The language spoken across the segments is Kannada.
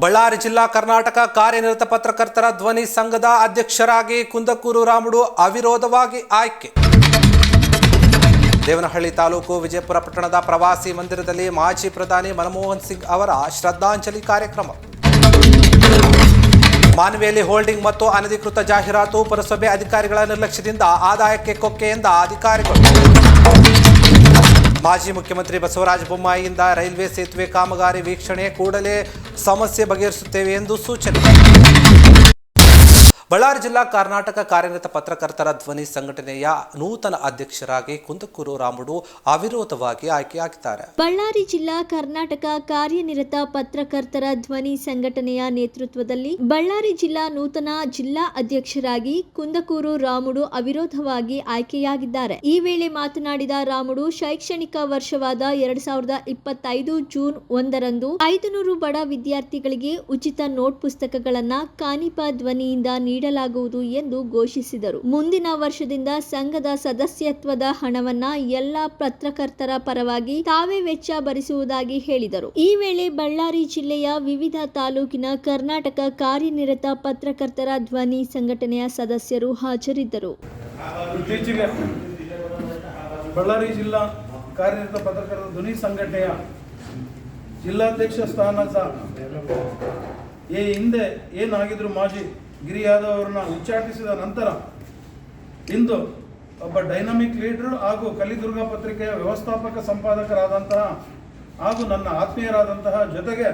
ಬಳ್ಳಾರಿ ಜಿಲ್ಲಾ ಕರ್ನಾಟಕ ಕಾರ್ಯನಿರತ ಪತ್ರಕರ್ತರ ಧ್ವನಿ ಸಂಘದ ಅಧ್ಯಕ್ಷರಾಗಿ ಕುಂದಕೂರು ರಾಮುಡು ಅವಿರೋಧವಾಗಿ ಆಯ್ಕೆ. ದೇವನಹಳ್ಳಿ ತಾಲೂಕು ವಿಜಯಪುರ ಪಟ್ಟಣದ ಪ್ರವಾಸಿ ಮಂದಿರದಲ್ಲಿ ಮಾಜಿ ಪ್ರಧಾನಿ ಮನಮೋಹನ್ ಸಿಂಗ್ ಅವರ ಶ್ರದ್ಧಾಂಜಲಿ ಕಾರ್ಯಕ್ರಮ. ಮಾನ್ವೇಲಿ ಹೋಲ್ಡಿಂಗ್ ಮತ್ತು ಅನಧಿಕೃತ ಜಾಹೀರಾತು, ಪುರಸಭೆ ಅಧಿಕಾರಿಗಳ ನಿರ್ಲಕ್ಷ್ಯದಿಂದ ಆದಾಯಕ್ಕೆ ಕೊಕ್ಕೆ ಎಂದ ಅಧಿಕಾರಿಗಳು. ಮಾಜಿ ಮುಖ್ಯಮಂತ್ರಿ ಬಸವರಾಜ ಬೊಮ್ಮಾಯಿಯಿಂದ ರೈಲ್ವೆ ಸೇತುವೆ ಕಾಮಗಾರಿ ವೀಕ್ಷಣೆ, ಕೂಡಲೇ ಸಮಸ್ಯೆ ಬಗೆಹರಿಸುತ್ತೇವೆ ಎಂದು ಸೂಚನೆ. ಬಳ್ಳಾರಿ ಜಿಲ್ಲಾ ಕರ್ನಾಟಕ ಕಾರ್ಯನಿರತ ಪತ್ರಕರ್ತರ ಧ್ವನಿ ಸಂಘಟನೆಯ ನೂತನ ಅಧ್ಯಕ್ಷರಾಗಿ ಕುಂದಕೂರು ರಾಮುಡು ಅವಿರೋಧವಾಗಿ ಆಯ್ಕೆಯಾಗಿದ್ದಾರೆ. ಬಳ್ಳಾರಿ ಜಿಲ್ಲಾ ಕರ್ನಾಟಕ ಕಾರ್ಯನಿರತ ಪತ್ರಕರ್ತರ ಧ್ವನಿ ಸಂಘಟನೆಯ ನೇತೃತ್ವದಲ್ಲಿ ಬಳ್ಳಾರಿ ಜಿಲ್ಲಾ ನೂತನ ಜಿಲ್ಲಾ ಅಧ್ಯಕ್ಷರಾಗಿ ಕುಂದಕೂರು ರಾಮುಡು ಅವಿರೋಧವಾಗಿ ಆಯ್ಕೆಯಾಗಿದ್ದಾರೆ. ಈ ವೇಳೆ ಮಾತನಾಡಿದ ರಾಮುಡು, ಶೈಕ್ಷಣಿಕ ವರ್ಷವಾದ 2025 ಜೂನ್ 1ರಂದು 500 ಬಡ ವಿದ್ಯಾರ್ಥಿಗಳಿಗೆ ಉಚಿತ ನೋಟ್ ಪುಸ್ತಕಗಳನ್ನು ಕಾನಿಪ ಧ್ವನಿಯಿಂದ ನೀಡಲಾಗುವುದು ಎಂದು ಘೋಷಿಸಿದರು. ಮುಂದಿನ ವರ್ಷದಿಂದ ಸಂಘದ ಸದಸ್ಯತ್ವದ ಹಣವನ್ನ ಎಲ್ಲಾ ಪತ್ರಕರ್ತರ ಪರವಾಗಿ ತಾವೇ ವೆಚ್ಚ ಭರಿಸುವುದಾಗಿ ಹೇಳಿದರು. ಈ ವೇಳೆ ಬಳ್ಳಾರಿ ಜಿಲ್ಲೆಯ ವಿವಿಧ ತಾಲೂಕಿನ ಕರ್ನಾಟಕ ಕಾರ್ಯನಿರತ ಪತ್ರಕರ್ತರ ಧ್ವನಿ ಸಂಘಟನೆಯ ಸದಸ್ಯರು ಹಾಜರಿದ್ದರು. ಇತ್ತೀಚೆಗೆ ಬಳ್ಳಾರಿ ಜಿಲ್ಲಾ ಕಾರ್ಯನಿರತ ಪತ್ರಕರ್ತರ ಧ್ವನಿ ಸಂಘಟನೆಯ ಜಿಲ್ಲಾಧ್ಯಕ್ಷ ಸ್ಥಾನದ ಹಿಂದೆ ಏನಾಗಿದ್ರು ಮಾಜಿ ಗಿರಿ ಯಾದವ್ ಅವರನ್ನ ಉಚ್ಚಾಟಿಸಿದ ನಂತರ ಇಂದು ಒಬ್ಬ ಡೈನಾಮಿಕ್ ಲೀಡರ್ ಹಾಗೂ ಕಲಿದುರ್ಗ ಪತ್ರಿಕೆಯ ವ್ಯವಸ್ಥಾಪಕ ಸಂಪಾದಕರಾದಂತಹ ಹಾಗೂ ನನ್ನ ಆತ್ಮೀಯರಾದಂತಹ, ಜೊತೆಗೆ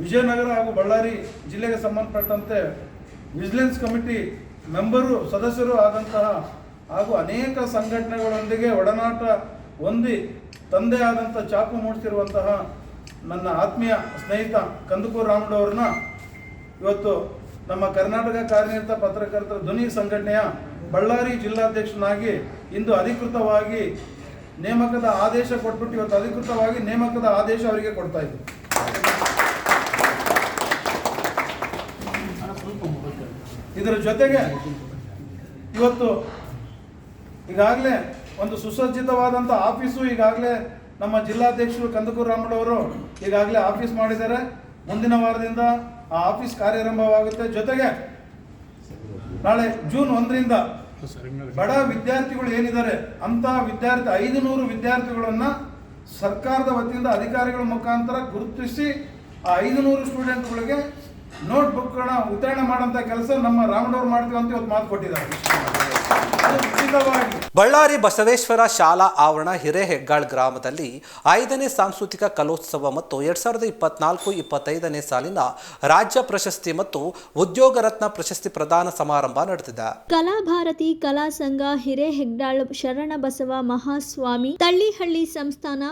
ವಿಜಯನಗರ ಹಾಗೂ ಬಳ್ಳಾರಿ ಜಿಲ್ಲೆಗೆ ಸಂಬಂಧಪಟ್ಟಂತೆ ವಿಜಿಲೆನ್ಸ್ ಕಮಿಟಿ ಮೆಂಬರು ಸದಸ್ಯರು ಆದಂತಹ ಹಾಗೂ ಅನೇಕ ಸಂಘಟನೆಗಳೊಂದಿಗೆ ಒಡನಾಟ ಹೊಂದಿ ತಂದೆ ಆದಂಥ ಚಾಪು ಮೂಡಿಸಿರುವಂತಹ ನನ್ನ ಆತ್ಮೀಯ ಸ್ನೇಹಿತ ಕುಂದಕೂರು ರಾಮುಡು ಅವರನ್ನ ಇವತ್ತು ನಮ್ಮ ಕರ್ನಾಟಕ ಕಾರ್ಯನಿರತ ಪತ್ರಕರ್ತರ ಧ್ವನಿ ಸಂಘಟನೆಯ ಬಳ್ಳಾರಿ ಜಿಲ್ಲಾಧ್ಯಕ್ಷನಾಗಿ ಇಂದು ಅಧಿಕೃತವಾಗಿ ನೇಮಕದ ಆದೇಶ ಕೊಟ್ಬಿಟ್ಟು ಇವತ್ತು ಅಧಿಕೃತವಾಗಿ ನೇಮಕದ ಆದೇಶ ಅವರಿಗೆ ಕೊಡ್ತಾ ಇದ್ದೀವಿ. ಇದರ ಜೊತೆಗೆ ಇವತ್ತು ಈಗಾಗಲೇ ಒಂದು ಸುಸಜ್ಜಿತವಾದಂಥ ಆಫೀಸು ಈಗಾಗಲೇ ನಮ್ಮ ಜಿಲ್ಲಾಧ್ಯಕ್ಷರು ಕುಂದಕೂರು ರಾಮುಡು ಅವರು ಈಗಾಗಲೇ ಆಫೀಸ್ ಮಾಡಿದ್ದಾರೆ. ಮುಂದಿನ ವಾರದಿಂದ ಆ ಆಫೀಸ್ ಕಾರ್ಯಾರಂಭವಾಗುತ್ತೆ. ಜೊತೆಗೆ ನಾಳೆ ಜೂನ್ 1ರಿಂದ ಬಡ ವಿದ್ಯಾರ್ಥಿಗಳು ಏನಿದ್ದಾರೆ ಅಂತ 500 ವಿದ್ಯಾರ್ಥಿಗಳನ್ನ ಸರ್ಕಾರದ ವತಿಯಿಂದ ಅಧಿಕಾರಿಗಳ ಮುಖಾಂತರ ಗುರುತಿಸಿ ಆ 500 ಸ್ಟೂಡೆಂಟ್ಗಳಿಗೆ ನೋಟ್ ಬುಕ್ಗಳನ್ನ ವಿತರಣೆ ಮಾಡೋಂಥ ಕೆಲಸ ನಮ್ಮ ರಾಮುಡು ಅವರು ಮಾಡ್ತೀವಿ ಅಂತ ಇವತ್ತು ಮಾತು ಕೊಟ್ಟಿದ್ದಾರೆ. ಬಳ್ಳಾರಿ ಬಸವೇಶ್ವರ ಶಾಲಾ ಆವರಣ ಹಿರೇಹೆಗ್ಗಾಳ್ ಗ್ರಾಮದಲ್ಲಿ 5ನೇ ಸಾಂಸ್ಕೃತಿಕ ಕಲೋತ್ಸವ ಮತ್ತು 2024-25ನೇ ಸಾಲಿನ ರಾಜ್ಯ ಪ್ರಶಸ್ತಿ ಮತ್ತು ಉದ್ಯೋಗ ರತ್ನ ಪ್ರಶಸ್ತಿ ಪ್ರದಾನ ಸಮಾರಂಭ ನಡೆದಿದೆ. ಕಲಾಭಾರತಿ ಕಲಾ ಸಂಘ ಹಿರೇಹೆಗ್ಗಾಳ್ ಶರಣಬಸವ ಮಹಾಸ್ವಾಮಿ ತಳ್ಳಿಹಳ್ಳಿ ಸಂಸ್ಥಾನ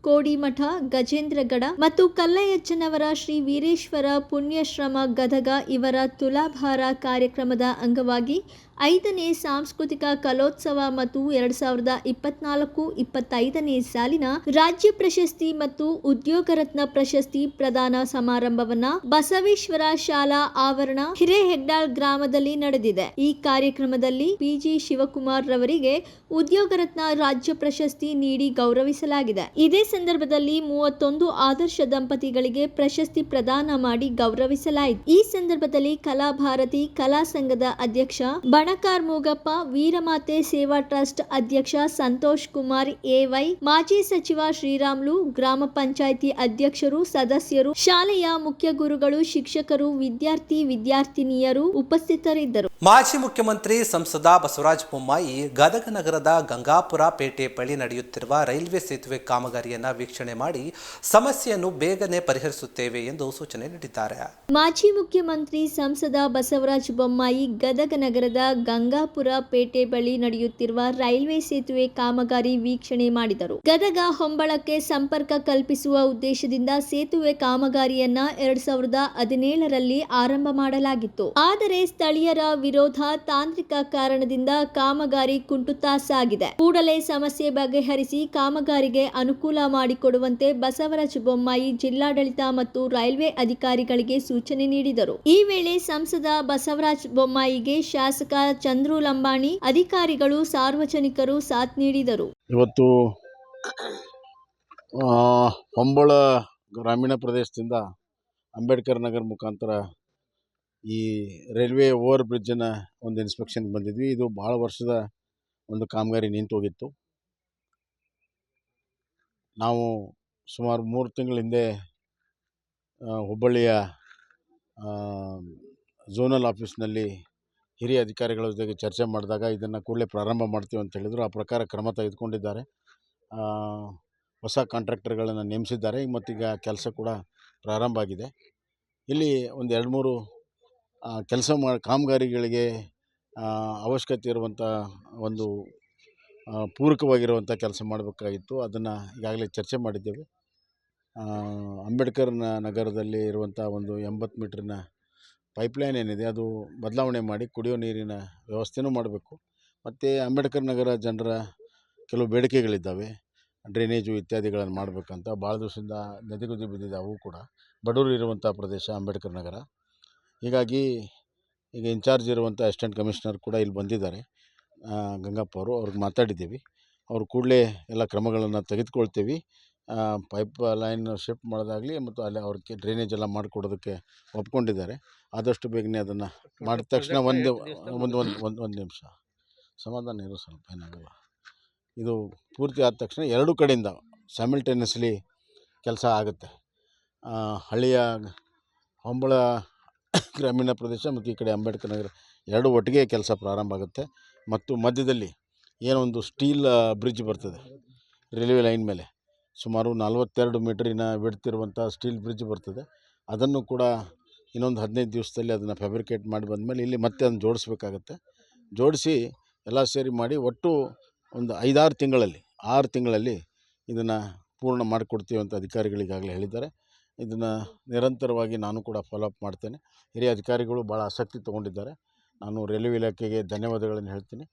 ಕೋಡಿಮಠ ಗಜೇಂದ್ರಗಡ ಮತ್ತು ಕಲ್ಲಯ್ಯಜ್ಜನವರ ಶ್ರೀ ವೀರೇಶ್ವರ ಪುಣ್ಯಶ್ರಮ ಗದಗ ಇವರ ತುಲಾಭಾರ ಕಾರ್ಯಕ್ರಮದ ಅಂಗವಾಗಿ 5ನೇ ಸಾಂಸ್ಕೃತಿಕ ಕಲೋತ್ಸವ ಮತ್ತು 2024-25ನೇ ಸಾಲಿನ ರಾಜ್ಯ ಪ್ರಶಸ್ತಿ ಮತ್ತು ಉದ್ಯೋಗ ರತ್ನ ಪ್ರಶಸ್ತಿ ಪ್ರದಾನ ಸಮಾರಂಭವನ್ನ ಬಸವೇಶ್ವರ ಶಾಲಾ ಆವರಣ ಹಿರೇಹೆಗ್ಗಾಳ್ ಗ್ರಾಮದಲ್ಲಿ ನಡೆದಿದೆ. ಈ ಕಾರ್ಯಕ್ರಮದಲ್ಲಿ ಪಿಜಿ ಶಿವಕುಮಾರ್ ರವರಿಗೆ ಉದ್ಯೋಗ ರತ್ನ ರಾಜ್ಯ ಪ್ರಶಸ್ತಿ ನೀಡಿ ಗೌರವಿಸಲಾಗಿದೆ. ಇದೇ ಸಂದರ್ಭದಲ್ಲಿ 31 ಆದರ್ಶ ದಂಪತಿಗಳಿಗೆ ಪ್ರಶಸ್ತಿ ಪ್ರದಾನ ಮಾಡಿ ಗೌರವಿಸಲಾಯಿತು. ಈ ಸಂದರ್ಭದಲ್ಲಿ ಕಲಾಭಾರತಿ ಕಲಾ ಸಂಘದ ಅಧ್ಯಕ್ಷ ಬಣಕಾರ್ ಮೂಗಪ್ಪ, ವೀರಮಾತೆ ಸೇವಾ ಟ್ರಸ್ಟ್ ಅಧ್ಯಕ್ಷ ಸಂತೋಷ್ ಕುಮಾರ್ ಎವೈ, ಮಾಜಿ ಸಚಿವ ಶ್ರೀರಾಮ್ಲು, ಗ್ರಾಮ ಪಂಚಾಯಿತಿ ಅಧ್ಯಕ್ಷರು, ಸದಸ್ಯರು, ಶಾಲೆಯ ಮುಖ್ಯ ಗುರುಗಳು, ಶಿಕ್ಷಕರು, ವಿದ್ಯಾರ್ಥಿನಿಯರು ಉಪಸ್ಥಿತರಿದ್ದರು. ಮಾಜಿ ಮುಖ್ಯಮಂತ್ರಿ ಸಂಸದ ಬಸವರಾಜ ಬೊಮ್ಮಾಯಿ ಗದಗ ನಗರದ ಗಂಗಾಪುರ ಪೇಟೆ ಬಳಿ ನಡೆಯುತ್ತಿರುವ ರೈಲ್ವೆ ಸೇತುವೆ ಕಾಮಗಾರಿಯನ್ನು ವೀಕ್ಷಣೆ ಮಾಡಿ ಸಮಸ್ಯೆಯನ್ನು ಬೇಗನೆ ಪರಿಹರಿಸುತ್ತೇವೆ ಎಂದು ಸೂಚನೆ ನೀಡಿದ್ದಾರೆ. ಮಾಜಿ ಮುಖ್ಯಮಂತ್ರಿ ಸಂಸದ ಬಸವರಾಜ ಬೊಮ್ಮಾಯಿ ಗದಗ ನಗರದ ಗಂಗಾಪುರ ಪೇಟೆ ಬಳಿ ನಡೆಯುತ್ತಿರುವ ರೈಲ್ವೆ ಸೇತುವೆ ಕಾಮಗಾರಿ ವೀಕ್ಷಣೆ ಮಾಡಿದರು. ಗದಗ ಹೊಂಬಳಕ್ಕೆ ಸಂಪರ್ಕ ಕಲ್ಪಿಸುವ ಉದ್ದೇಶದಿಂದ ಸೇತುವೆ ಕಾಮಗಾರಿಯನ್ನ 2017ರಲ್ಲಿ ಆರಂಭ ಮಾಡಲಾಗಿತ್ತು. ಆದರೆ ಸ್ಥಳೀಯರ ವಿರೋಧ, ತಾಂತ್ರಿಕ ಕಾರಣದಿಂದ ಕಾಮಗಾರಿ ಕುಂಟುತ್ತಾ ಸಾಗಿದೆ. ಕೂಡಲೇ ಸಮಸ್ಯೆ ಬಗೆಹರಿಸಿ ಕಾಮಗಾರಿಗೆ ಅನುಕೂಲ ಮಾಡಿಕೊಡುವಂತೆ ಬಸವರಾಜ ಬೊಮ್ಮಾಯಿ ಜಿಲ್ಲಾಡಳಿತ ಮತ್ತು ರೈಲ್ವೆ ಅಧಿಕಾರಿಗಳಿಗೆ ಸೂಚನೆ ನೀಡಿದರು. ಈ ವೇಳೆ ಸಂಸದ ಬಸವರಾಜ ಬೊಮ್ಮಾಯಿಗೆ ಶಾಸಕ ಚಂದ್ರು ಲಂಬಾಣಿ, ಅಧಿಕಾರಿಗಳು, ಸಾರ್ವಜನಿಕರು ಸಾಥ್ ನೀಡಿದರು. ಇವತ್ತು ಹೊಂಬಳ ಗ್ರಾಮೀಣ ಪ್ರದೇಶದಿಂದ ಅಂಬೇಡ್ಕರ್ ನಗರ ಮುಖಾಂತರ ಈ ರೈಲ್ವೆ ಓವರ್ ಬ್ರಿಡ್ಜಿನ ಒಂದು ಇನ್ಸ್ಪೆಕ್ಷನ್ಗೆ ಬಂದಿದ್ವಿ. ಇದು ಭಾಳ ವರ್ಷದ ಒಂದು ಕಾಮಗಾರಿ ನಿಂತು ಹೋಗಿತ್ತು. ನಾವು ಸುಮಾರು 3 ತಿಂಗಳ ಹಿಂದೆ ಹುಬ್ಬಳ್ಳಿಯ ಝೋನಲ್ ಆಫೀಸ್ನಲ್ಲಿ ಹಿರಿಯ ಅಧಿಕಾರಿಗಳ ಜೊತೆಗೆ ಚರ್ಚೆ ಮಾಡಿದಾಗ ಇದನ್ನು ಕೂಡಲೇ ಪ್ರಾರಂಭ ಮಾಡ್ತೀವಿ ಅಂತ ಹೇಳಿದರು. ಆ ಪ್ರಕಾರ ಕ್ರಮ ತೆಗೆದುಕೊಂಡಿದ್ದಾರೆ. ಹೊಸ ಕಾಂಟ್ರಾಕ್ಟರ್ಗಳನ್ನು ನೇಮಿಸಿದ್ದಾರೆ. ಮತ್ತೀಗ ಕೆಲಸ ಕೂಡ ಪ್ರಾರಂಭ ಆಗಿದೆ. ಇಲ್ಲಿ ಒಂದು 2-3 ಕೆಲಸ ಕಾಮಗಾರಿಗಳಿಗೆ ಅವಶ್ಯಕತೆ ಇರುವಂಥ ಒಂದು ಪೂರಕವಾಗಿರುವಂಥ ಕೆಲಸ ಮಾಡಬೇಕಾಗಿತ್ತು. ಅದನ್ನು ಈಗಾಗಲೇ ಚರ್ಚೆ ಮಾಡಿದ್ದೇವೆ. ಅಂಬೇಡ್ಕರ್ ನಗರದಲ್ಲಿ ಇರುವಂಥ ಒಂದು 80 ಮೀಟ್ರಿನ ಪೈಪ್ಲೈನ್ ಏನಿದೆ ಅದು ಬದಲಾವಣೆ ಮಾಡಿ ಕುಡಿಯೋ ನೀರಿನ ವ್ಯವಸ್ಥೆನೂ ಮಾಡಬೇಕು. ಮತ್ತು ಅಂಬೇಡ್ಕರ್ ನಗರ ಜನರ ಕೆಲವು ಬೇಡಿಕೆಗಳಿದ್ದಾವೆ. ಡ್ರೈನೇಜು ಇತ್ಯಾದಿಗಳನ್ನು ಮಾಡಬೇಕಂತ ಭಾಳ ದಿವಸದಿಂದ ನದಿಗುದಿ ಬಿದ್ದಿದೆ. ಅವು ಕೂಡ ಬಡವರು ಇರುವಂಥ ಪ್ರದೇಶ ಅಂಬೇಡ್ಕರ್ ನಗರ. ಹೀಗಾಗಿ ಈಗ ಇನ್ಚಾರ್ಜ್ ಇರುವಂಥ ಅಸಿಸ್ಟೆಂಟ್ ಕಮಿಷನರ್ ಕೂಡ ಇಲ್ಲಿ ಬಂದಿದ್ದಾರೆ, ಗಂಗಪ್ಪ ಅವರು. ಅವ್ರಿಗೆ ಮಾತಾಡಿದ್ದೀವಿ. ಅವರು ಕೂಡಲೇ ಎಲ್ಲ ಕ್ರಮಗಳನ್ನು ತೆಗೆದುಕೊಳ್ತೀವಿ. ಪೈಪ್ ಲೈನ್ ಶಿಫ್ಟ್ ಮಾಡೋದಾಗಲಿ ಮತ್ತು ಅಲ್ಲಿ ಅವ್ರಿಗೆ ಡ್ರೈನೇಜ್ ಎಲ್ಲ ಮಾಡಿಕೊಡೋದಕ್ಕೆ ಒಪ್ಕೊಂಡಿದ್ದಾರೆ. ಆದಷ್ಟು ಬೇಗನೆ ಅದನ್ನು ಮಾಡಿದ ತಕ್ಷಣ ಒಂದು ನಿಮಿಷ ಸಮಾಧಾನ ಇರೋ, ಸ್ವಲ್ಪ ಏನಾಗಲ್ಲ. ಇದು ಪೂರ್ತಿ ಆದ ತಕ್ಷಣ 2 ಕಡೆಯಿಂದ ಸೈಮಲ್ಟೇನಿಯಸ್ಲಿ ಕೆಲಸ ಆಗುತ್ತೆ. ಹಳ್ಳಿಯ ಹೊಂಬಳ ಗ್ರಾಮೀಣ ಪ್ರದೇಶ ಮತ್ತು ಈ ಕಡೆ ಅಂಬೇಡ್ಕರ್ ನಗರ 2 ಒಟ್ಟಿಗೆ ಕೆಲಸ ಪ್ರಾರಂಭ ಆಗುತ್ತೆ. ಮತ್ತು ಮಧ್ಯದಲ್ಲಿ ಏನೊಂದು ಸ್ಟೀಲ್ ಬ್ರಿಡ್ಜ್ ಬರ್ತದೆ ರೈಲ್ವೆ ಲೈನ್ ಮೇಲೆ, ಸುಮಾರು 42 ಮೀಟರಿನ ವಿಡ್ತಿರುವಂಥ ಸ್ಟೀಲ್ ಬ್ರಿಡ್ಜ್ ಬರ್ತದೆ. ಅದನ್ನು ಕೂಡ ಇನ್ನೊಂದು 15 ದಿವಸದಲ್ಲಿ ಅದನ್ನು ಫ್ಯಾಬ್ರಿಕೇಟ್ ಮಾಡಿ ಬಂದಮೇಲೆ ಇಲ್ಲಿ ಮತ್ತೆ ಅದನ್ನು ಜೋಡಿಸ್ಬೇಕಾಗತ್ತೆ. ಜೋಡಿಸಿ ಎಲ್ಲ ಸೇರಿ ಮಾಡಿ ಒಟ್ಟು ಒಂದು 6 ತಿಂಗಳಲ್ಲಿ ಇದನ್ನು ಪೂರ್ಣ ಮಾಡಿಕೊಡ್ತೀವಿ ಅಂತ ಅಧಿಕಾರಿಗಳಿಗಾಗಲೇ ಹೇಳಿದ್ದಾರೆ. ಇದನ್ನು ನಿರಂತರವಾಗಿ ನಾನು ಕೂಡ ಫಾಲೋಅಪ್ ಮಾಡ್ತೇನೆ. ಹಿರಿಯ ಅಧಿಕಾರಿಗಳು ಭಾಳ ಆಸಕ್ತಿ ತೊಗೊಂಡಿದ್ದಾರೆ. ನಾನು ರೈಲ್ವೆ ಇಲಾಖೆಗೆ ಧನ್ಯವಾದಗಳನ್ನು ಹೇಳ್ತೀನಿ.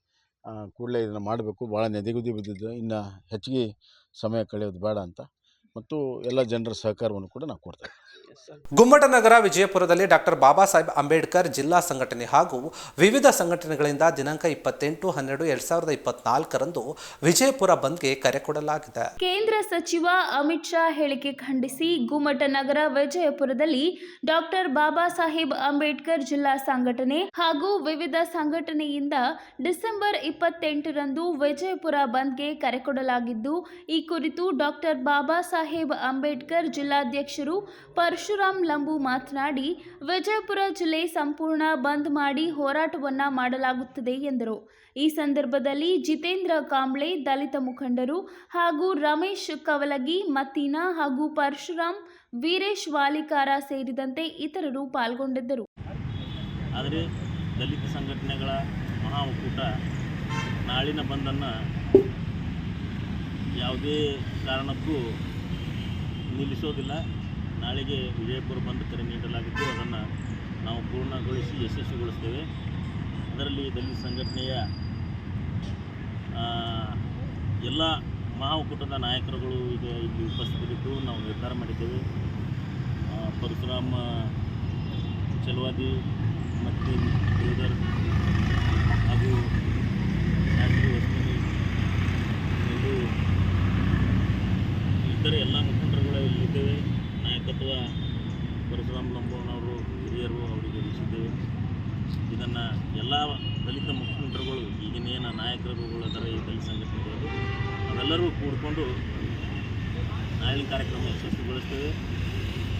ಕೂಡಲೇ ಇದನ್ನು ಮಾಡಬೇಕು. ಭಾಳ ನೆನೆಗುದಿ ಬಿದ್ದಿದ್ದು, ಇನ್ನು ಹೆಚ್ಚಿಗೆ ಸಮಯ ಕಳೆಯೋದು ಬೇಡ ಅಂತ, ಮತ್ತು ಎಲ್ಲ ಜನರ ಸಹಕಾರವನ್ನು ಕೂಡ ನಾವು ಕೊಡ್ತೇವೆ. ಗುಮ್ಮಟನಗರ ವಿಜಯಪುರದಲ್ಲಿ ಡಾಕ್ಟರ್ ಬಾಬಾ ಸಾಹೇಬ್ ಅಂಬೇಡ್ಕರ್ ಜಿಲ್ಲಾ ಸಂಘಟನೆ ಹಾಗೂ ವಿವಿಧ ಸಂಘಟನೆಗಳಿಂದ ದಿನಾಂಕ 28/12/2024 ವಿಜಯಪುರ ಬಂದ್ಗೆ ಕರೆ ಕೊಡಲಾಗಿದೆ. ಕೇಂದ್ರ ಸಚಿವ ಅಮಿತ್ ಶಾ ಹೇಳಿಕೆ ಖಂಡಿಸಿ ಗುಮ್ಮಟನಗರ ವಿಜಯಪುರದಲ್ಲಿ ಡಾಕ್ಟರ್ ಬಾಬಾ ಸಾಹೇಬ್ ಅಂಬೇಡ್ಕರ್ ಜಿಲ್ಲಾ ಸಂಘಟನೆ ಹಾಗೂ ವಿವಿಧ ಸಂಘಟನೆಯಿಂದ ಡಿಸೆಂಬರ್ 28ರಂದು ವಿಜಯಪುರ ಬಂದ್ಗೆ ಕರೆ ಕೊಡಲಾಗಿದ್ದು, ಈ ಕುರಿತು ಡಾಕ್ಟರ್ ಬಾಬಾ ಸಾಹೇಬ್ ಅಂಬೇಡ್ಕರ್ ಜಿಲ್ಲಾಧ್ಯಕ್ಷರು ಪರಶುರಾಮ್ ಲಂಬು ಮಾತನಾಡಿ, ವಿಜಯಪುರ ಜಿಲ್ಲೆ ಸಂಪೂರ್ಣ ಬಂದ್ ಮಾಡಿ ಹೋರಾಟವನ್ನ ಮಾಡಲಾಗುತ್ತದೆ ಎಂದರು. ಈ ಸಂದರ್ಭದಲ್ಲಿ ಜಿತೇಂದ್ರ ಕಾಂಬ್ಳೆ, ದಲಿತ ಮುಖಂಡರು ಹಾಗೂ ರಮೇಶ್ ಕವಲಗಿ, ಮತೀನಾ ಹಾಗೂ ಪರಶುರಾಮ್, ವೀರೇಶ್ ವಾಲಿಕಾರ ಸೇರಿದಂತೆ ಇತರರು ಪಾಲ್ಗೊಂಡಿದ್ದರು. ಆದರೆ ದಲಿತ ಸಂಘಟನೆಗಳ ಮಹಾ ಒಕ್ಕೂಟ ನಾಳಿನ ಬಂದನ್ನು ಯಾವುದೇ ಕಾರಣಕ್ಕೂ ನಿಲ್ಲಿಸೋದಿಲ್ಲ. ನಾಳೆಗೆ ವಿಜಯಪುರ ಬಂದ್ ಕರೆ ನೀಡಲಾಗಿದ್ದು, ಅದನ್ನು ನಾವು ಪೂರ್ಣಗೊಳಿಸಿ ಯಶಸ್ವಿಗೊಳಿಸ್ತೇವೆ. ಅದರಲ್ಲಿ ದಲಿತ ಸಂಘಟನೆಯ ಎಲ್ಲ ಮಹಾ ಒಕ್ಕೂಟದ ನಾಯಕರುಗಳು ಈಗ ಇಲ್ಲಿ ಉಪಸ್ಥಿತರಿದ್ದು ನಾವು ನಿರ್ಧಾರ ಮಾಡಿದ್ದೇವೆ. ಪರಶುರಾಮ್ ಚಲವಾದಿ, ಮತೀನ್ ದೇವದರ್ ಹಾಗೂ ಶಾಸ್ತ್ರಿ ವಸ್ತಿನಿ, ಇತರೆ ಎಲ್ಲ ಮುಖಂಡರುಗಳು ಇಲ್ಲಿದ್ದೇವೆ. ನಾಯಕತ್ವ ಪರಶುರಾಮ್ ಲಂಬೋನವರು ಹಿರಿಯರು, ಅವರಿಗೆ ವಹಿಸಿದ್ದೇವೆ. ಇದನ್ನು ಎಲ್ಲ ದಲಿತ ಮುಖಂಡರುಗಳು, ಈಗಿನೇನು ನಾಯಕರುಗಳು ಅದರ ಈ ದಲಿತ ಸಂಘಟನೆಗಳು ಅವೆಲ್ಲರೂ ಕೂಡಿಕೊಂಡು ನಾಳಿನ ಕಾರ್ಯಕ್ರಮ ಯಶಸ್ವಿಗೊಳಿಸ್ತೇವೆ.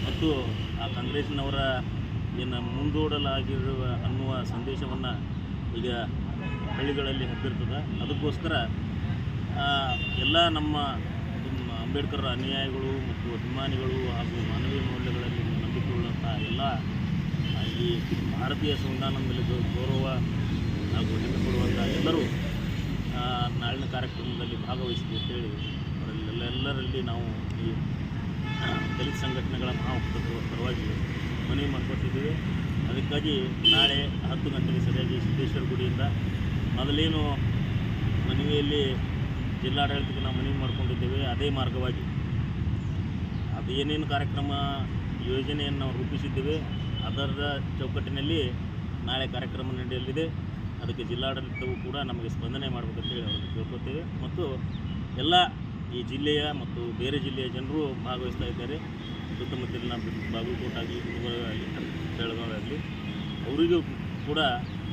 ಮತ್ತು ಆ ಕಾಂಗ್ರೆಸ್ನವರ ಏನು ಮುಂದೂಡಲಾಗಿರುವ ಅನ್ನುವ ಸಂದೇಶವನ್ನು ಈಗ ಹಳ್ಳಿಗಳಲ್ಲಿ ಹಬ್ಬಿರ್ತದೆ. ಅದಕ್ಕೋಸ್ಕರ ಎಲ್ಲ ನಮ್ಮ ಅಂಬೇಡ್ಕರ್ ಅನುಯಾಯಿಗಳು ಮತ್ತು ಅಭಿಮಾನಿಗಳು ಹಾಗೂ ಮಾನವೀಯ ಮೌಲ್ಯಗಳಲ್ಲಿ ನಂಬಿಕೆಯುಳ್ಳಂಥ ಎಲ್ಲ ಈ ಭಾರತೀಯ ಸಂವಿಧಾನದ ಮೇಲೆ ಗೌರವ ಹಾಗೂ ಹೆಮ್ಮೆ ಪಡುವಂಥ ಎಲ್ಲರೂ ನಾಳಿನ ಕಾರ್ಯಕ್ರಮದಲ್ಲಿ ಭಾಗವಹಿಸಿದೆ ಅಂತೇಳಿ ಎಲ್ಲರಲ್ಲಿ ನಾವು ಈ ದಲಿತ ಸಂಘಟನೆಗಳ ಮಹಾ ಒಕ್ಕೂಟದ ಪರವಾಗಿ ಮನವಿ ಮಾಡಿಕೊಟ್ಟಿದ್ದೀವಿ. ಅದಕ್ಕಾಗಿ ನಾಳೆ 10 ಗಂಟೆಗೆ ಸರಿಯಾಗಿ ಸಿದ್ದೇಶ್ವರ ಗುಡಿಯಿಂದ ಮೊದಲೇನು ಮನವಿಯಲ್ಲಿ ಜಿಲ್ಲಾಡಳಿತಕ್ಕೆ ನಾವು ಮನವಿ ಮಾಡಿಕೊಂಡಿದ್ದೇವೆ, ಅದೇ ಮಾರ್ಗವಾಗಿ ಅದು ಏನೇನು ಕಾರ್ಯಕ್ರಮ ಯೋಜನೆಯನ್ನು ನಾವು ರೂಪಿಸಿದ್ದೇವೆ ಅದರ ಚೌಕಟ್ಟಿನಲ್ಲಿ ನಾಳೆ ಕಾರ್ಯಕ್ರಮ ನಡೆಯಲಿದೆ. ಅದಕ್ಕೆ ಜಿಲ್ಲಾಡಳಿತವು ಕೂಡ ನಮಗೆ ಸ್ಪಂದನೆ ಮಾಡಬೇಕಂತೇಳಿ ಅವರಿಗೆ ಕೇಳ್ಕೊತೇವೆ. ಮತ್ತು ಎಲ್ಲ ಈ ಜಿಲ್ಲೆಯ ಮತ್ತು ಬೇರೆ ಜಿಲ್ಲೆಯ ಜನರು ಭಾಗವಹಿಸ್ತಾ ಇದ್ದಾರೆ. ಸುತ್ತಮುತ್ತಲಿನ ಬಾಗಲಕೋಟೆ ಆಗಲಿ, ಗುಲ್ಬರ್ಗ ಆಗಲಿ, ಬೆಳಗಾವಿ ಆಗಲಿ, ಅವರಿಗೂ ಕೂಡ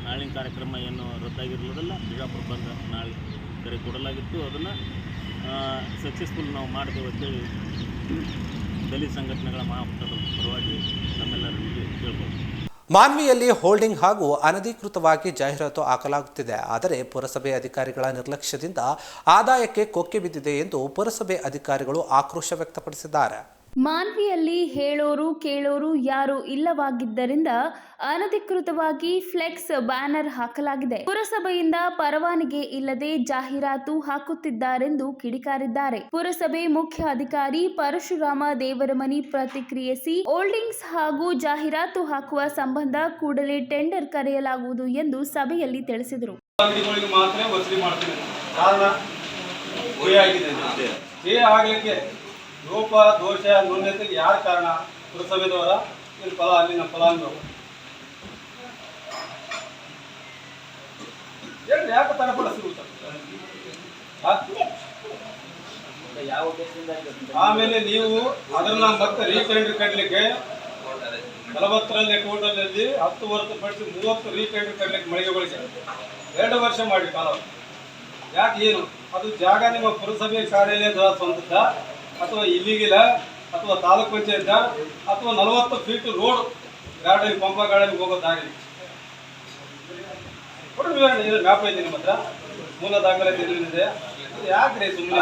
ನಾಳಿನ ಕಾರ್ಯಕ್ರಮ ಏನು ರದ್ದಾಗಿರಲಿಲ್ಲ, ಬಿಜಾಪುರ ಬಂದ ನಾಳೆ ಕರೆ ಕೊಡಲಾಗಿತ್ತು. ಅದನ್ನು ಸಕ್ಸಸ್ಫುಲ್ ನಾವು ಮಾಡ್ತೇವೆ ಅಂತೇಳಿ ದಲಿತ ಸಂಘಟನೆಗಳ ಮಹಾಕೂಟದ ಪರವಾಗಿ ನಮ್ಮೆಲ್ಲರಿಗೆ ಕೇಳ್ಬೋದು. ಮಾನ್ವಿಯಲ್ಲಿ ಹೋಲ್ಡಿಂಗ್ ಹಾಗೂ ಅನಧಿಕೃತವಾಗಿ ಜಾಹೀರಾತು ಹಾಕಲಾಗುತ್ತಿದೆ. ಆದರೆ ಪುರಸಭೆ ಅಧಿಕಾರಿಗಳ ನಿರ್ಲಕ್ಷ್ಯದಿಂದ ಆದಾಯಕ್ಕೆ ಕೊಕ್ಕೆ ಬಿದ್ದಿದೆ ಎಂದು ಪುರಸಭೆ ಅಧಿಕಾರಿಗಳು ಆಕ್ರೋಶ ವ್ಯಕ್ತಪಡಿಸಿದ್ದಾರೆ. ಮಾನ್ವಿಯಲ್ಲಿ ಹೇಳೋರು ಕೇಳೋರು ಯಾರೂ ಇಲ್ಲವಾಗಿದ್ದರಿಂದ ಅನಧಿಕೃತವಾಗಿ ಫ್ಲೆಕ್ಸ್ ಬ್ಯಾನರ್ ಹಾಕಲಾಗಿದೆ. ಪುರಸಭೆಯಿಂದ ಪರವಾನಗಿ ಇಲ್ಲದೆ ಜಾಹೀರಾತು ಹಾಕುತ್ತಿದ್ದಾರೆಂದು ಕಿಡಿಕಾರಿದ್ದಾರೆ. ಪುರಸಭೆ ಮುಖ್ಯ ಅಧಿಕಾರಿ ಪರಶುರಾಮ ದೇವರಮನಿ ಪ್ರತಿಕ್ರಿಯಿಸಿ, ಹೋಲ್ಡಿಂಗ್ಸ್ ಹಾಗೂ ಜಾಹೀರಾತು ಹಾಕುವ ಸಂಬಂಧ ಕೂಡಲೇ ಟೆಂಡರ್ ಕರೆಯಲಾಗುವುದು ಎಂದು ಸಭೆಯಲ್ಲಿ ತಿಳಿಸಿದರು. ಲೋಪ ದೋಷ ನ್ಯೂನತೆಗೆ ಯಾರು ಕಾರಣ? ಪುರಸಭೆದವರ ಇಲ್ಲಿ ಅಲ್ಲಿನ ಫಲಾನುಭವಿ ಯಾಕೆ ತಡಪಡಿಸಿರುತ್ತ? ಆಮೇಲೆ ನೀವು ಅದನ್ನ ಮತ್ತೆ ರೀಟೆಂಡರ್ ಕಟ್ಟಲಿಕ್ಕೆ 40ರಲ್ಲಿ ಟೋಟಲಲ್ಲಿ 10 ಹೊರತುಪಡಿಸಿ 30 ರೀಟೆಂಡರ್ ಕಟ್ಟಲಿಕ್ಕೆ ಮಳಿಗೆಗೊಳಿಸಿ 2 ವರ್ಷ ಮಾಡಿ ಕಾಲ. ಯಾಕೆ ಏನು? ಅದು ಜಾಗ ನಿಮ್ಮ ಪುರಸಭೆ ಕಾರ್ಯಾಲಯದ ಸ್ವಂತದ ಅಥವಾ ಇಲ್ಲಿಗಿಲ್ಲ ಅಥವಾ ತಾಲೂಕ್ ಪಂಚಾಯತ್ ಅಥವಾ 40 feet road garden Pampa garden ಹೋಗೋದಾಗಲಿ ಮ್ಯಾಪ್ ಐತೆ ನಿಮ್ಮ ಹತ್ರ, ಮೂಲ ದಾಖಲಾತಿ ಇದೆ. ಯಾಕ್ರಿ ಸುಮ್ಮನೆ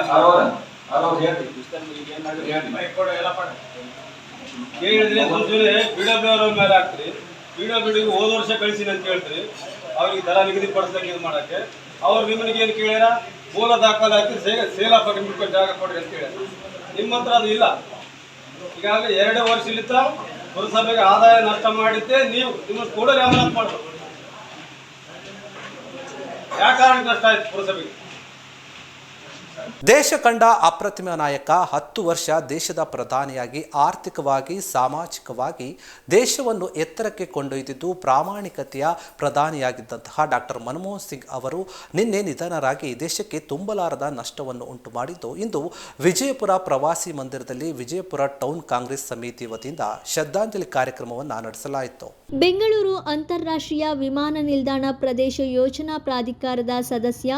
ಕೇಳಿದ್ರೆ ಸುಮ್ಮನೆ PWR ಅವ್ರ ಮೇಲೆ ಹಾಕ್ತೀರಿ. PWD ಹೋದ ವರ್ಷ ಕಳಿಸಿನಿ ಅಂತ ಹೇಳ್ತೀರಿ, ಅವ್ರಿಗೆ ದರ ನಿಗದಿಪಡಿಸಕ್ಕೆ ಇದು ಮಾಡಕ್ಕೆ. ಅವ್ರು ನಿಮ್ಮನಿಗೆ ಏನು ಕೇಳ್ಯಾರ? ಮೂಲ ದಾಖಲಾತಿ ಸೇಲ್ ಆಫ್ ಅಗ್ರಿಮೆಂಟ್ ಜಾಗ ಕೊಡ್ರಿ ಅಂತ ಹೇಳ್ಯಾರ. ನಿಮ್ಮ ಹತ್ರ ಅದು ಇಲ್ಲ. ಈಗಾಗಲೇ 2 ವರ್ಷಲಿಂದ ಪುರಸಭೆಗೆ ಆದಾಯ ನಷ್ಟ ಮಾಡಿದ್ದೆ ನೀವು. ನಿಮ್ಮ ಕೂಡಲೇ ಅಮಾನತು ಮಾಡಬೇಕು. ಯಾವ ಕಾರಣಕ್ಕೆ ನಷ್ಟ ಆಯ್ತು ಪುರಸಭೆಗೆ? ದೇಶ ಕಂಡ ಅಪ್ರತಿಮ ನಾಯಕ, 10 ವರ್ಷ ದೇಶದ ಪ್ರಧಾನಿಯಾಗಿ ಆರ್ಥಿಕವಾಗಿ ಸಾಮಾಜಿಕವಾಗಿ ದೇಶವನ್ನು ಎತ್ತರಕ್ಕೆ ಕೊಂಡೊಯ್ದಿದ್ದು ಪ್ರಾಮಾಣಿಕತೆಯ ಪ್ರಧಾನಿಯಾಗಿದ್ದಂತಹ ಡಾಕ್ಟರ್ ಮನಮೋಹನ್ ಸಿಂಗ್ ಅವರು ನಿನ್ನೆ ನಿಧನರಾಗಿ ದೇಶಕ್ಕೆ ತುಂಬಲಾರದ ನಷ್ಟವನ್ನು ಉಂಟು ಮಾಡಿದ್ದು, ಇಂದು ವಿಜಯಪುರ ಪ್ರವಾಸಿ ಮಂದಿರದಲ್ಲಿ ವಿಜಯಪುರ ಟೌನ್ ಕಾಂಗ್ರೆಸ್ ಸಮಿತಿ ವತಿಯಿಂದ ಶ್ರದ್ಧಾಂಜಲಿ ಕಾರ್ಯಕ್ರಮವನ್ನು ನಡೆಸಲಾಯಿತು. ಬೆಂಗಳೂರು ಅಂತಾರಾಷ್ಟ್ರೀಯ ವಿಮಾನ ನಿಲ್ದಾಣ ಪ್ರದೇಶ ಯೋಜನಾ ಪ್ರಾಧಿಕಾರದ ಸದಸ್ಯ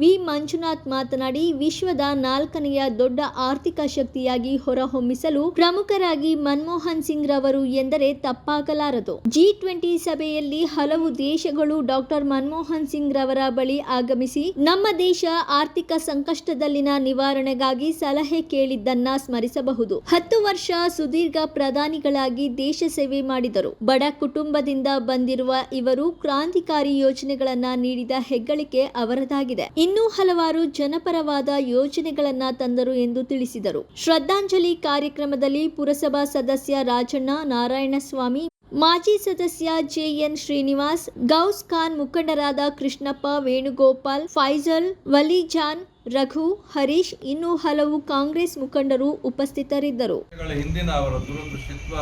ವಿ ಮಂಜುನಾಥ್ ಮಾತನಾಡಿ, ವಿಶ್ವದ 4ನೆಯ ದೊಡ್ಡ ಆರ್ಥಿಕ ಶಕ್ತಿಯಾಗಿ ಹೊರಹೊಮ್ಮಿಸಲು ಪ್ರಮುಖರಾಗಿ ಮನಮೋಹನ್ ಸಿಂಗ್ ರವರು ಎಂದರೆ ತಪ್ಪಾಗಲಾರದು. G20 ಸಭೆಯಲ್ಲಿ ಹಲವು ದೇಶಗಳು ಡಾಕ್ಟರ್ ಮನಮೋಹನ್ ಸಿಂಗ್ ರವರ ಬಳಿ ಆಗಮಿಸಿ ನಮ್ಮ ದೇಶ ಆರ್ಥಿಕ ಸಂಕಷ್ಟದಲ್ಲಿನ ನಿವಾರಣೆಗಾಗಿ ಸಲಹೆ ಕೇಳಿದ್ದನ್ನ ಸ್ಮರಿಸಬಹುದು. 10 ವರ್ಷ ಸುದೀರ್ಘ ಪ್ರಧಾನಿಗಳಾಗಿ ದೇಶ ಸೇವೆ ಮಾಡಿದರು. ಬಡ ಕುಟುಂಬದಿಂದ ಬಂದಿರುವ ಇವರು ಕ್ರಾಂತಿಕಾರಿ ಯೋಜನೆಗಳನ್ನ ನೀಡಿದ ಹೆಗ್ಗಳಿಕೆ ಅವರದಾಗಿದೆ. ಇನ್ನೂ ಹಲವಾರು ಜನಪರವಾದ ಯೋಜನೆಗಳನ್ನ ತಂದರು ಎಂದು ತಿಳಿಸಿದರು. ಶ್ರದ್ಧಾಂಜಲಿ ಕಾರ್ಯಕ್ರಮದಲ್ಲಿ ಪುರಸಭಾ ಸದಸ್ಯ ರಾಜಣ್ಣ, ನಾರಾಯಣಸ್ವಾಮಿ, ಮಾಜಿ ಸದಸ್ಯ JN ಶ್ರೀನಿವಾಸ್, ಗೌಸ್ ಖಾನ್, ಮುಖಂಡರಾದ ಕೃಷ್ಣಪ್ಪ, ವೇಣುಗೋಪಾಲ್, ಫೈಜಲ್, ವಲಿಜಾನ್, ರಘು, ಹರೀಶ್, ಇನ್ನೂ ಹಲವು ಕಾಂಗ್ರೆಸ್ ಮುಖಂಡರು ಉಪಸ್ಥಿತರಿದ್ದರು. ಹಿಂದಿನ ಅವರ ದೂರದೃಷ್ಟಿತ್ವ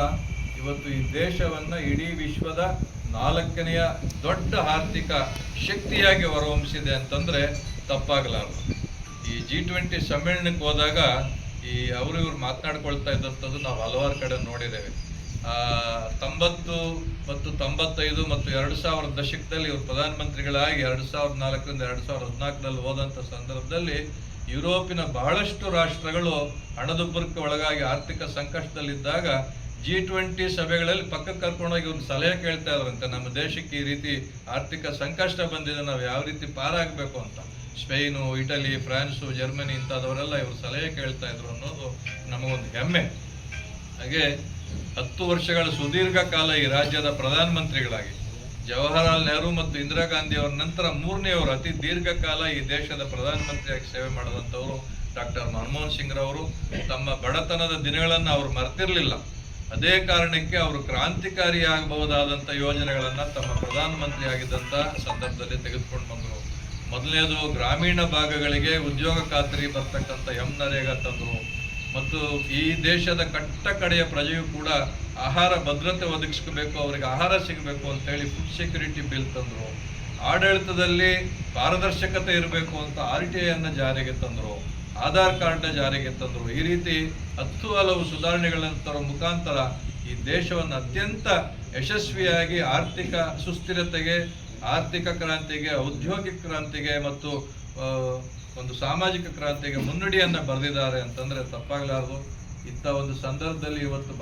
ಇವತ್ತು ಈ ದೇಶವನ್ನು ಇಡೀ ವಿಶ್ವದ 4ನೆಯ ದೊಡ್ಡ ಆರ್ಥಿಕ ಶಕ್ತಿಯಾಗಿ ಹೊರಹೊಮ್ಮಿಸಿದೆ ಅಂತಂದರೆ ತಪ್ಪಾಗಲಾರದು. ಈ G20 ಸಮ್ಮೇಳನಕ್ಕೆ ಹೋದಾಗ ಅವರು ಇವ್ರು ಮಾತನಾಡ್ಕೊಳ್ತಾ ಇದ್ದಂಥದ್ದು ನಾವು ಹಲವಾರು ಕಡೆ ನೋಡಿದ್ದೇವೆ. 90 ಮತ್ತು 95 ಮತ್ತು 2000 ದಶಕದಲ್ಲಿ ಇವರು ಪ್ರಧಾನಮಂತ್ರಿಗಳಾಗಿ 2004ರಿಂದ 2014ರಲ್ಲಿ ಹೋದಂಥ ಸಂದರ್ಭದಲ್ಲಿ ಯುರೋಪಿನ ಬಹಳಷ್ಟು ರಾಷ್ಟ್ರಗಳು ಹಣದುಬ್ಬರಕ್ಕೆ ಒಳಗಾಗಿ ಆರ್ಥಿಕ ಸಂಕಷ್ಟದಲ್ಲಿದ್ದಾಗ G20 ಸಭೆಗಳಲ್ಲಿ ಪಕ್ಕಕ್ಕೆ ಕರ್ಕೊಂಡೋಗಿ ಒಂದು ಸಲಹೆ ಕೇಳ್ತಾ ಇದ್ರಂತೆ, ನಮ್ಮ ದೇಶಕ್ಕೆ ಈ ರೀತಿ ಆರ್ಥಿಕ ಸಂಕಷ್ಟ ಬಂದಿದೆ, ನಾವು ಯಾವ ರೀತಿ ಪಾರಾಗಬೇಕು ಅಂತ. ಸ್ಪೇನು, ಇಟಲಿ, ಫ್ರಾನ್ಸು, ಜರ್ಮನಿ ಇಂಥದವರೆಲ್ಲ ಇವರು ಸಲಹೆ ಕೇಳ್ತಾ ಇದ್ರು ಅನ್ನೋದು ನಮಗೊಂದು ಹೆಮ್ಮೆ. ಹಾಗೆ 10 ವರ್ಷಗಳ ಸುದೀರ್ಘ ಕಾಲ ಈ ರಾಜ್ಯದ ಪ್ರಧಾನಮಂತ್ರಿಗಳಾಗಿ ಜವಾಹರಲಾಲ್ ನೆಹರು ಮತ್ತು ಇಂದಿರಾ ಗಾಂಧಿ ಅವರ ನಂತರ 3ನೇವರು ಅತಿ ದೀರ್ಘಕಾಲ ಈ ದೇಶದ ಪ್ರಧಾನಮಂತ್ರಿಯಾಗಿ ಸೇವೆ ಮಾಡಿದಂಥವರು ಡಾಕ್ಟರ್ ಮನಮೋಹನ್ ಸಿಂಗ್ ರವರು. ತಮ್ಮ ಬಡತನದ ದಿನಗಳನ್ನು ಅವರು ಮರೆತಿರಲಿಲ್ಲ. ಅದೇ ಕಾರಣಕ್ಕೆ ಅವರು ಕ್ರಾಂತಿಕಾರಿ ಆಗಬಹುದಾದಂಥ ಯೋಜನೆಗಳನ್ನು ತಮ್ಮ ಪ್ರಧಾನಮಂತ್ರಿ ಆಗಿದ್ದಂಥ ಸಂದರ್ಭದಲ್ಲಿ ತೆಗೆದುಕೊಂಡು ಬಂದರು. ಮೊದಲನೇದು ಗ್ರಾಮೀಣ ಭಾಗಗಳಿಗೆ ಉದ್ಯೋಗ ಖಾತ್ರಿ ಬರ್ತಕ್ಕಂಥ MNREGA ತಂದರು. ಮತ್ತು ಈ ದೇಶದ ಕಟ್ಟ ಕಡೆಯ ಪ್ರಜೆಯು ಕೂಡ ಆಹಾರ ಭದ್ರತೆ ಒದಗಿಸ್ಕೋಬೇಕು, ಅವರಿಗೆ ಆಹಾರ ಸಿಗಬೇಕು ಅಂತೇಳಿ ಫುಡ್ ಸೆಕ್ಯೂರಿಟಿ ಬಿಲ್ ತಂದರು. ಆಡಳಿತದಲ್ಲಿ ಪಾರದರ್ಶಕತೆ ಇರಬೇಕು ಅಂತ RTI ಅನ್ನು ಜಾರಿಗೆ ತಂದರು, ಆಧಾರ್ ಕಾರ್ಡ್ನ ಜಾರಿಗೆ ತಂದರು. ಈ ರೀತಿ 10 ಹಲವು ಸುಧಾರಣೆಗಳನ್ನು ತರೋ ಮುಖಾಂತರ ಈ ದೇಶವನ್ನು ಅತ್ಯಂತ ಯಶಸ್ವಿಯಾಗಿ ಆರ್ಥಿಕ ಸುಸ್ಥಿರತೆಗೆ, ಆರ್ಥಿಕ ಕ್ರಾಂತಿಗೆ, ಔದ್ಯೋಗಿಕ ಕ್ರಾಂತಿಗೆ ಮತ್ತು ಒಂದು ಸಾಮಾಜಿಕ ಕ್ರಾಂತಿಗೆ ಮುನ್ನುಡಿಯನ್ನು ಬರೆದಿದ್ದಾರೆ ಅಂತಂದರೆ ತಪ್ಪಾಗಲಾರದು. ಇಂಥ ಒಂದು ಸಂದರ್ಭದಲ್ಲಿ ಇವತ್ತು